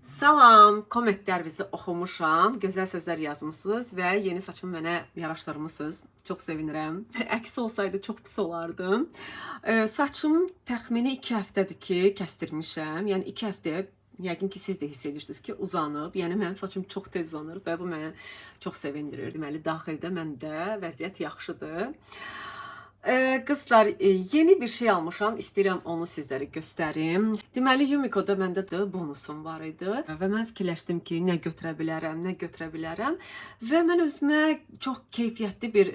Salam, kommentlərinizi oxumuşam, gözəl sözlər yazmısınız və yeni saçımı mənə yaraşdırmısınız. Çox sevinirəm. Əks olsaydı çox pis olardım. Saçım təxmini 2 həftədir ki, kəstirmişəm. Yəni 2 həftəyə yəqin ki, siz də hiss edirsiniz ki, uzanıb. Yəni mənim saçım çox tez uzanır və bu mənə çox sevindirir. Deməli, daxildə məndə vəziyyət yaxşıdır. Qızlar, yeni bir şey almışam, istəyirəm onu sizlərə göstərim. Deməli, Yumiko'da məndə də bonusum var idi və mən fikirləşdim ki, nə götürə bilərəm və mən özümə çox keyfiyyətli bir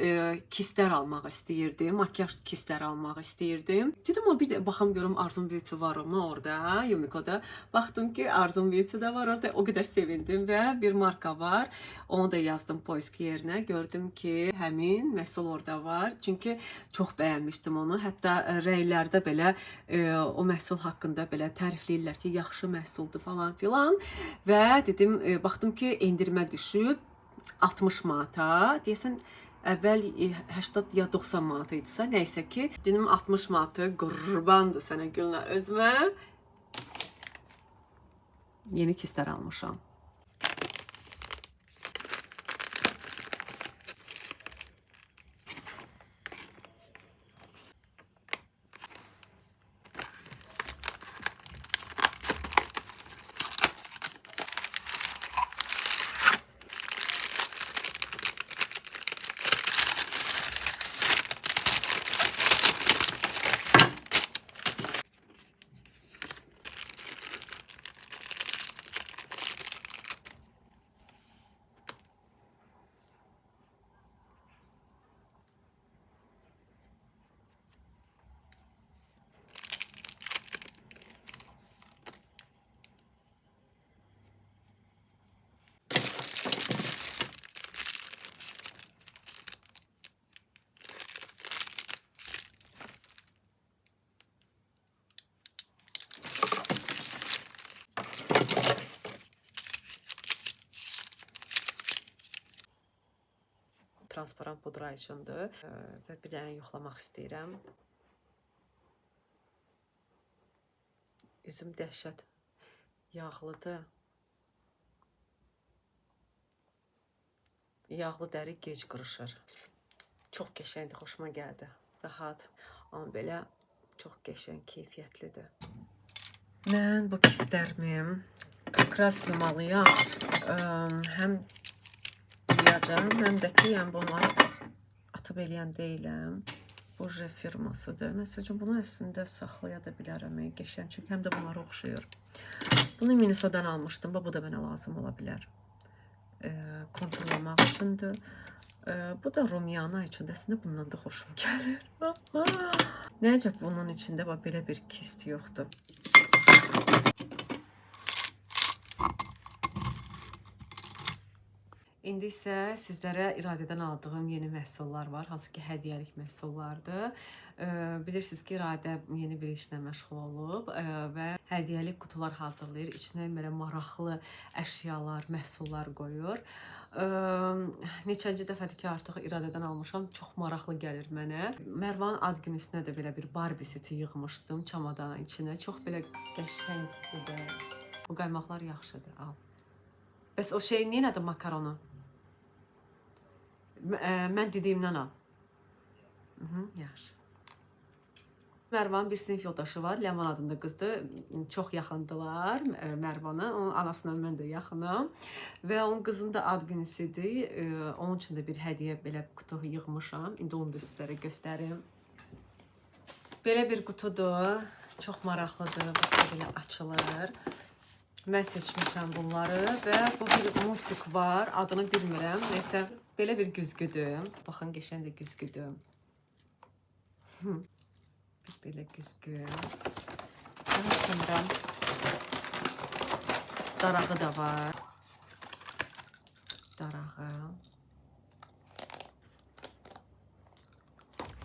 kislər almaq istəyirdim, makyaj kisləri almaq istəyirdim. Dedim, bir də baxım görüm Arzum Beauty var mı orada, Yumiko'da. Baxdım ki, Arzum Beauty də var orada, o qədər sevindim və bir marka var. Onu da yazdım poisk yerinə, gördüm ki, həmin məhsul orada var. Çünki çox bəyənmişdim onu. Hətta rəylərdə belə o məhsul haqqında belə tərifləyirlər ki, yaxşı məhsuldur falan filan. Və dedim, baxdım ki, endirmə düşüb 60 manata. Deyəsən əvvəl 80 ya 90 manat idisə, nəysə ki, dedim 60 manatı qurbandır sənə Gülnar özümə. Yeni kislər almışam. Transparan pudra içindir və bir dənə yoxlamaq istəyirəm. Üzüm dəhşət yağlıdır. Yağlı dəri gec qırışır. Çox qəşəngdir, xoşuma gəldi. Rahat, amma belə çox qəşəng, keyfiyyətlidir. Mən bu kislərimi kakraz yumalıyam. Həm yuyacağım, həm də ki, yəni bunları atıb eləyən deyiləm. Burje firmasıdır. Məsələn, bunu əslində saxlaya da bilərəm, qəşəng, çünki həm də bunlara oxşayır. Bunu Minnesota'dan almışdım, bu da mənə lazım ola bilər. Konturlamaq üçündür. Bu da Rumyana üçündür. Əslində bundan da xoşum gəlir. Nəcə bunun içində belə bir kist yoxdur. İndi isə sizlərə İradədən aldığım yeni məhsullar var, hansı ki, hədiyyəlik məhsullardır. Bilirsiniz ki, İradə yeni bir işlə məşğul olub və hədiyyəlik qutular hazırlayır. İçinə belə maraqlı əşyalar, məhsullar qoyur. Neçənci dəfədir ki, artıq İradədən almışam, çox maraqlı gəlir mənə. Mərvanın ad günüsünə də belə bir Barbie seti yığmışdım çamadanın içinə. Çox belə qəşəngdir. Bu qaymaqlar yaxşıdır, al. Bəs o şey neyədir, makaronu? Mən dediyimdən al. Yaxşı. Mərvanın bir sinif yoldaşı var, Ləman adında qızdır. Çox yaxındılar Mərvana. Onun anasına mən də yaxınam. Və onun qızının da ad günüsüdür. Onun üçün də bir hədiyyə belə qutu yığmışam. İndi onu da sizlərə göstərim. Belə bir qutudur. Çox maraqlıdır. Baxın, belə açılır. Mən seçmişəm bunları və bu bir mutik var, adını bilmirəm. Neysə, belə bir güzgüdür. Baxın, qəşəng də güzgüdür. Belə güzgü. Daha sonra darağı da var. Darağı.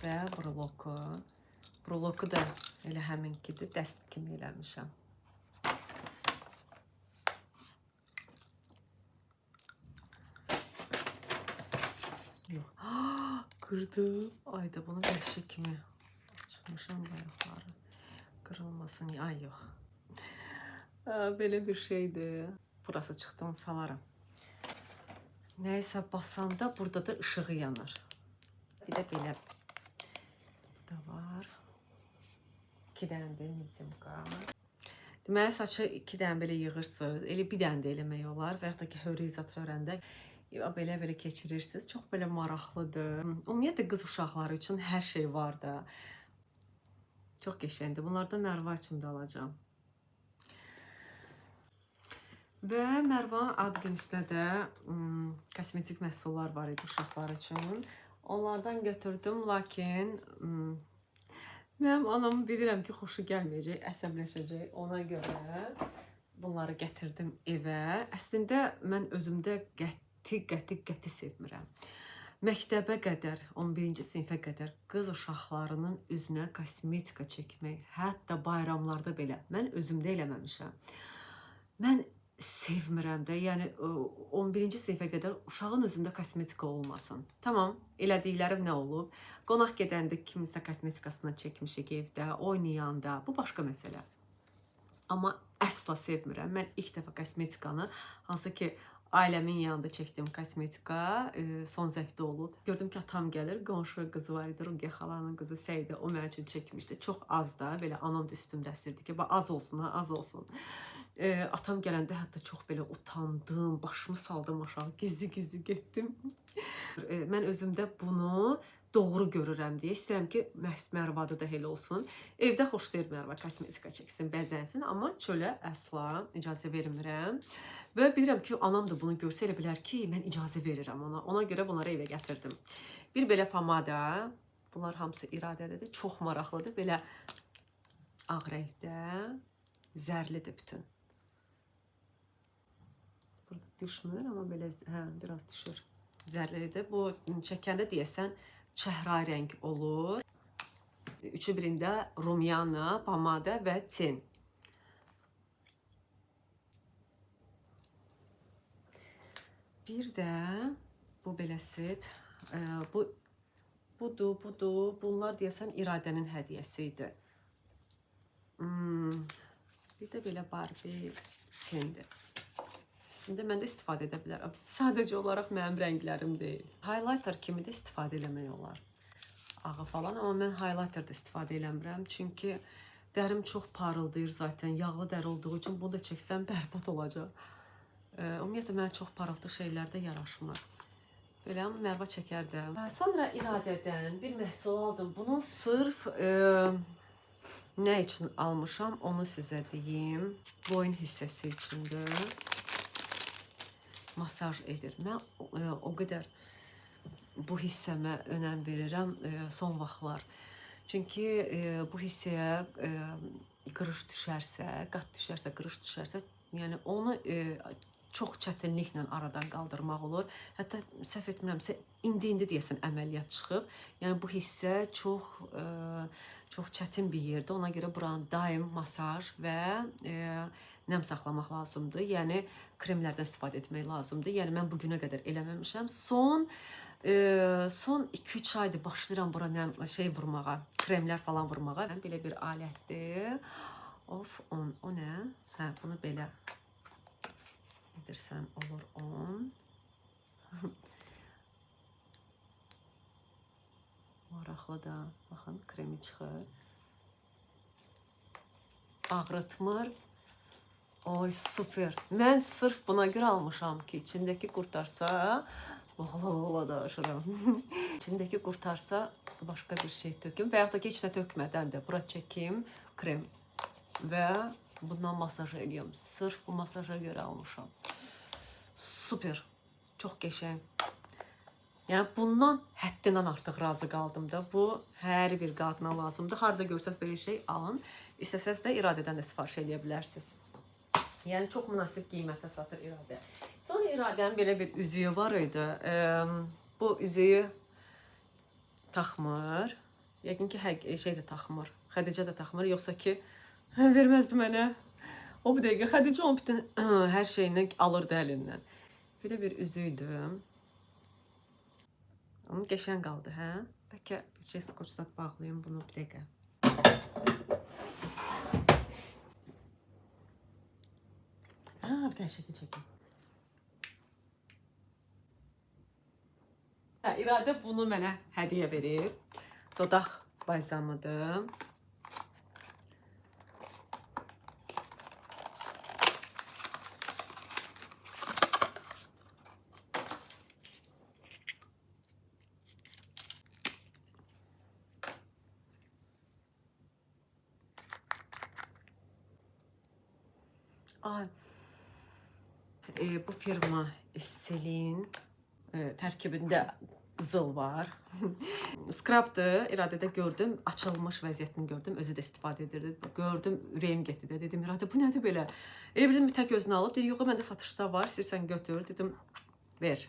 Və bruloku. Bruloku da elə həminkidir, dəst kimi eləmişəm. Kırdım. Ayda bunu vəhşi kimi açmışam bayaqları. Kırılmasın. Ay yox. Belə bir şeydir. Burası çıxdım, salaram. Nəysə basanda burada da ışığı yanar. Bir də belə da var. 2 dənədir medium qar. Deməli, saçı 2 dənə belə yığırsınız. Elə bir dənə də eləmək olar və yaxud da ki, hörrizat hörəndə belə keçirirsiniz. Çox belə maraqlıdır. Ümumiyyətlə, qız uşaqları üçün hər şey var da. Çox qəşəngdir. Bunlardan Mərva üçün də alacağım. Və Mərvanın ad günüsünə də kosmetik məhsullar var idi uşaqlar üçün. Onlardan götürdüm, lakin mənim anam bilirəm ki, xoşu gəlməyəcək, əsəbləşəcək. Ona görə bunları gətirdim evə. Əslində, mən özümdə qəti sevmirəm. Məktəbə qədər, 11-ci sinifə qədər qız uşaqlarının üzünə kosmetika çəkmək, hətta bayramlarda belə, mən özümdə eləməmişəm. Mən sevmirəm də, yəni 11-ci sinifə qədər uşağın özündə kosmetika olmasın. Tamam, elədiklərim nə olub? Qonaq gedəndə kimisə kosmetikasına çəkmişik evdə, oynayanda, bu başqa məsələ. Amma əsla sevmirəm. Mən ilk dəfə kosmetikanı, hansı ki, ailəmin yanında çəkdiyim kosmetika son zəngdə olub. Gördüm ki, atam gəlir, qonşu qızı var idi, Ruqiyyə xalanın qızı Səidə, o mənim üçün çəkmişdi. Çox az da, belə anam da üstümdə əsirdi ki, az olsun, az olsun. Atam gələndə hətta çox belə utandım, başımı saldım aşağı, gizli-gizli getdim. Mən özümdə bunu doğru görürəm deyə istəyirəm ki, məhz Mərvada da elə olsun. Evdə xoşlayır Mərva kosmetika çəksin, bəzənsin, amma çölə əsla icazə vermirəm. Və bilirəm ki, anam da bunu görsə elə bilər ki, mən icazə verirəm ona. Ona görə bunları evə gətirdim. Bir belə pomada, bunlar hamısı iradədədir, çox maraqlıdır. Belə ağ rəngdə, zərlidir bütün. Burada düşmür, amma belə, biraz düşür. Zərlidir. Bu çəkəndə deyəsən, çəhra rəng olur. Üçü birində rumyana, pomada və ten. Bir də bu beləsid. Budur. Bunlar deyəsən iradənin hədiyyəsi idi. Bir də belə Barbie tendir. Əslində mən də istifadə edə bilərəm. Sadəcə olaraq mənim rənglərim deyil. Highlighter kimi də istifadə eləmək olar. Ağı falan, amma mən highlighter da istifadə eləmirəm. Çünki dərim çox parıldayır zaten. Yağlı dəri olduğu üçün bunu da çəksəm bərbad olacaq. Ümumiyyətlə, mənə çox parıltı şeylərdə yaraşmır. Belə Mərva çəkərdim. Sonra iradədən bir məhsul aldım. Bunun sırf nə üçün almışam, onu sizə deyim. Boyun hissəsi üçündür. Masaj edir. Mən o qədər bu hissəmə önəm verirəm son vaxtlar. Çünki bu hissəyə qırış düşərsə, qat düşərsə, qırış düşərsə, yəni onu çox çətinliklə aradan qaldırmaq olur. Hətta səhv etmirəmsə, indi deyəsən əməliyyat çıxıb. Yəni bu hissə çox çətin bir yerdir. Ona görə buranı daim masaj və nəm saxlamaq lazımdır. Yəni kremlərdən istifadə etmək lazımdır. Yəni mən bugünə qədər eləməmişəm. Son 2-3 aydır başlayıram bura vurmağa, kremlər falan vurmağa. Belə bir alətdir. O nə? Hə, bunu belə edirsən, olur 10. Maraqlı da, baxın, kremi çıxır. Ağrıtmır. Oy, super. Mən sırf buna görə almışam ki, içindəki qurtarsa, oğla danışıram. İçindəki qurtarsa, başqa bir şey töküm və yaxud da ki, heç nə tökmədən də bura çəkim, krem və bundan masaj edeyim. Sırf bu masaja görə almışam. Super. Çox qəşəng. Yəni, bundan həddindən artıq razı qaldım da. Bu, hər bir qadına lazımdır. Harada görsəz belə şey alın. İstəsəz də iradədən də sifariş edə bilərsiniz. Yəni, çox münasib qiymətə satır iradə. Sonra iradənin belə bir üzüyü var idi. Bu üzüyü taxmır. Yəqin ki, şey də taxmır. Xədicə də taxmır. Yoxsa ki, verməzdi mənə. O bir dəqiqə Xədicə onun bütün hər şeyini alırdı əlindən. Belə bir üzüydü. Onun qəşəng qaldı, hə? Bəlkə bir şey skoçla bağlayayım bunu bir dəqiqə. Ha, bir tane şəkil çəkim. Hə, İradə bunu mənə hədiyyə verir. Dodaq balzamıdır. Ay, bu firma Esselin tərkibində qızıl var. Skrabdır, İradədə gördüm, açılmış vəziyyətini gördüm, özü də istifadə edirdi. Gördüm, ürəyim getdi də, dedim, İradə, bu nədir belə? Elə bildim, tək özünü alıb, dedi, yox, məndə satışda var, istəyirsən götür, dedim, ver.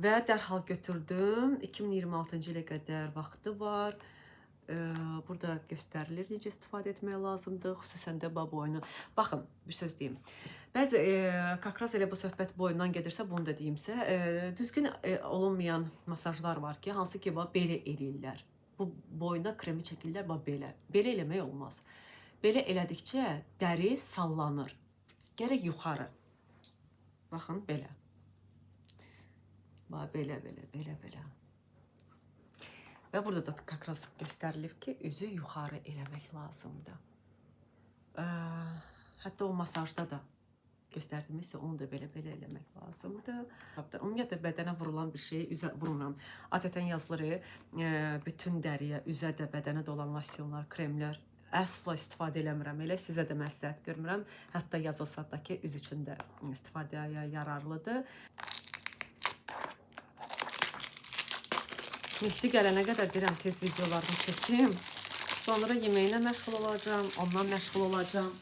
Və dərhal götürdüm, 2026-cı ilə qədər vaxtı var. Burada göstərilir necə istifadə etmək lazımdır, xüsusən də boynu. Baxın, bir söz deyim. Bəzi kakraz elə bu söhbət boyundan gedirsə, bunu da deyimsə, düzgün olunmayan masajlar var ki, hansı ki, belə eləyirlər. Bu boyuna kremi çəkirlər, belə. Belə eləmək olmaz. Belə elədikcə dəri sallanır. Gərək yuxarı. Baxın, belə. Belə. Və burada da kakraz göstərilib ki, üzü yuxarı eləmək lazımdır. Hətta o masajda da göstərdiyimizsə, onu da belə eləmək lazımdır. Ümumiyyətlə, bədənə vurulan bir şeyi üzə vurmuram. Adətən yazılır, bütün dəriyə, üzə də, bədənə də olan losyonlar, kremlər əsla istifadə eləmirəm. Elə sizə də məsləhət görmürəm. Hətta yazılsa da ki, üz üçün də istifadəyə yararlıdır. Mehdi gələnə qədər deyirəm, tez videolarını çəkim. Sonra yeməyinə məşğul olacağım, ondan məşğul olacağım.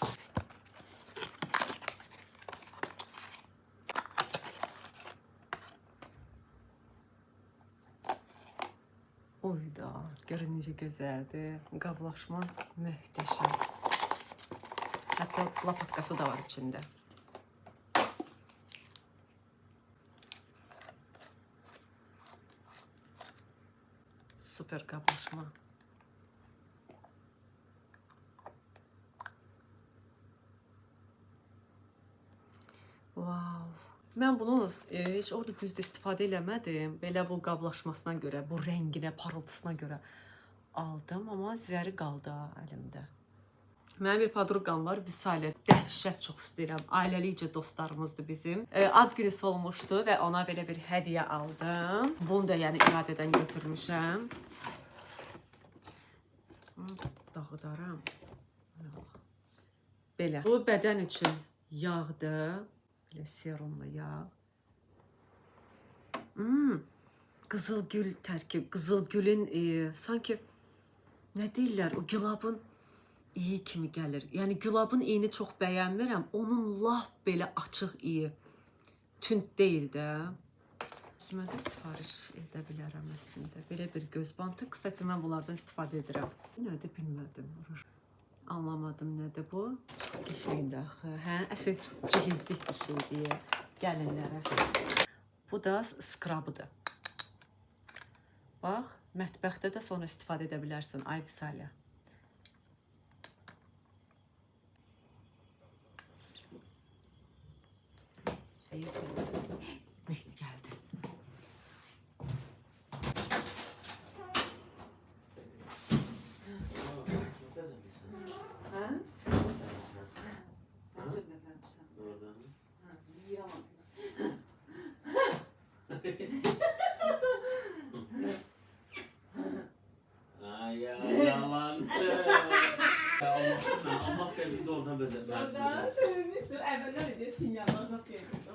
Oyda, görün necə gözəldir. Qablaşma möhtəşəm. Hətta lapatkası da var içində. Super qablaşma. Wow. Mən bunu heç orada düzdür istifadə eləmədim. Belə bu qablaşmasına görə, bu rənginə, parıltısına görə aldım. Amma zəri qaldı əlimdə. Mənim bir podruqam var, Vüsalə. Dəhşət çox istəyirəm. Ailəlikcə dostlarımızdır bizim. Ad günü olmuşdu və ona belə bir hədiyyə aldım. Bunu da yəni İradədən götürmüşəm. Dağıdaram. Belə. Bu bədən üçün yağdır. Belə serumlu yağ. Qızılgül tərkib. Qızılgülün sanki nə deyirlər, o gülabın iyi kimi gəlir. Yəni gülabın iyini çox bəyənmirəm. Onun lap belə açıq iyi. Tünd deyil də. Üzümə də sifariş edə bilərəm əslində. Belə bir göz bantı. Qısaca mən bunlardan istifadə edirəm. Nədir bilmədim. Anlamadım nədir bu. Şeyində axı. Hə, əsl cihizlik bir şeydir. Gəlinlərə. Bu da skrabıdır. Bax, mətbəxdə də sonra istifadə edə bilərsən. Ay Vüsalə. Mehdi gəldi. Hə? Necə bəzənmişəm? Yiyamam. Ay yalancı. Allah verdiğinde oradan bezemez. Oradan çevirmiştir. Əvvəllər edir, finyanlarına verir.